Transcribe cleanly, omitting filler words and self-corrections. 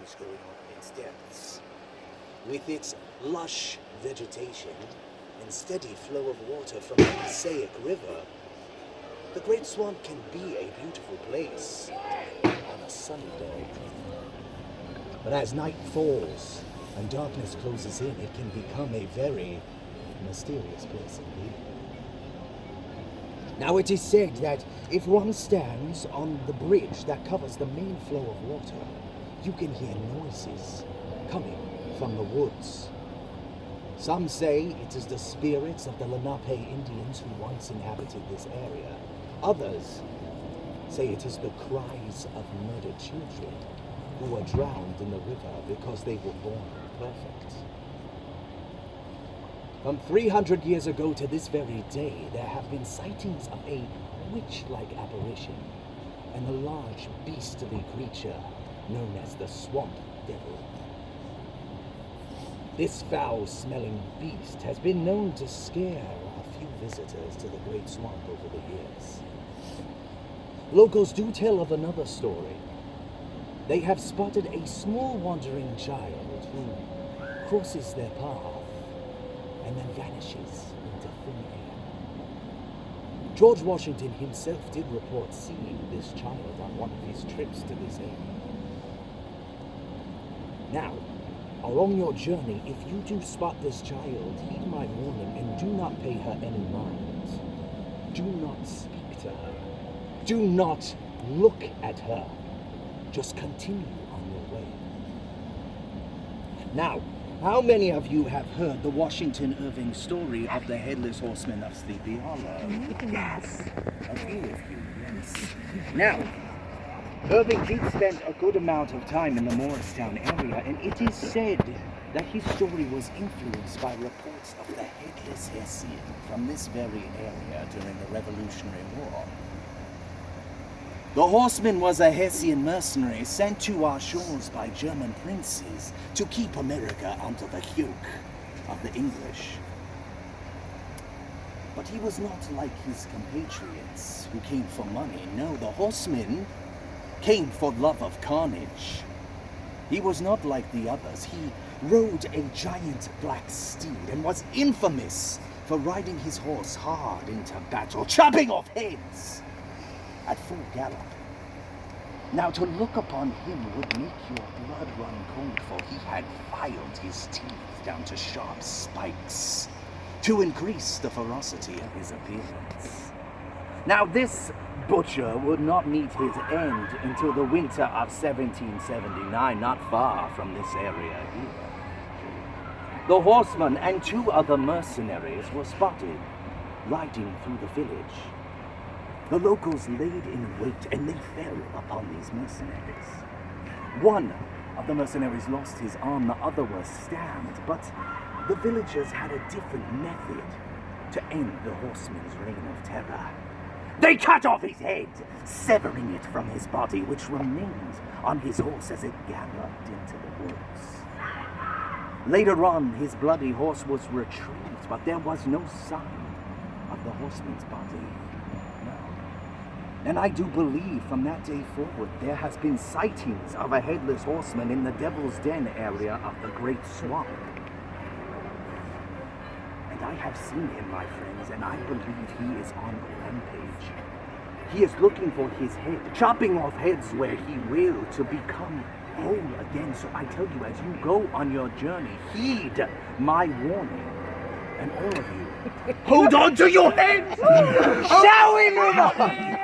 change going on in its depths. With its lush vegetation and steady flow of water from the Passaic River, the Great Swamp can be a beautiful place on a sunny day. But as night falls and darkness closes in, it can become a very mysterious place indeed. Now it is said that if one stands on the bridge that covers the main flow of water, you can hear noises coming from the woods. Some say it is the spirits of the Lenape Indians who once inhabited this area. Others say it is the cries of murdered children who were drowned in the river because they were born perfect. From 300 years ago to this very day, there have been sightings of a witch-like apparition and a large beastly creature known as the Swamp Devil. This foul-smelling beast has been known to scare a few visitors to the Great Swamp over the years. Locals do tell of another story. They have spotted a small wandering child who crosses their path and then vanishes into thin air. George Washington himself did report seeing this child on one of his trips to this area. Now, along your journey, if you do spot this child, heed my warning and do not pay her any mind. Do not speak to her. Do not look at her. Just continue on your way. Now, how many of you have heard the Washington Irving story of the Headless Horseman of Sleepy Hollow? Yes. A few of you, yes. Now, Irving did spend a good amount of time in the Morristown area, and it is said that his story was influenced by reports of the Headless Hessian from this very area during the Revolutionary War. The horseman was a Hessian mercenary sent to our shores by German princes to keep America under the yoke of the English. But he was not like his compatriots who came for money. No, the horseman came for love of carnage. He was not like the others. He rode a giant black steed and was infamous for riding his horse hard into battle, chopping off heads at full gallop. Now, to look upon him would make your blood run cold, for he had filed his teeth down to sharp spikes to increase the ferocity of his appearance. Now, this butcher would not meet his end until the winter of 1779, not far from this area here. The horseman and two other mercenaries were spotted riding through the village. The locals laid in wait, and they fell upon these mercenaries. One of the mercenaries lost his arm, the other was stabbed, but the villagers had a different method to end the horseman's reign of terror. They cut off his head, severing it from his body, which remained on his horse as it galloped into the woods. Later on, his bloody horse was retrieved, but there was no sign of the horseman's body. And I do believe from that day forward there has been sightings of a headless horseman in the Devil's Den area of the Great Swamp. And I have seen him, my friends, and I believe he is on a rampage. He is looking for his head, chopping off heads where he will to become whole again. So I tell you, as you go on your journey, heed my warning. And all of you, hold on to your heads! Shall we move on?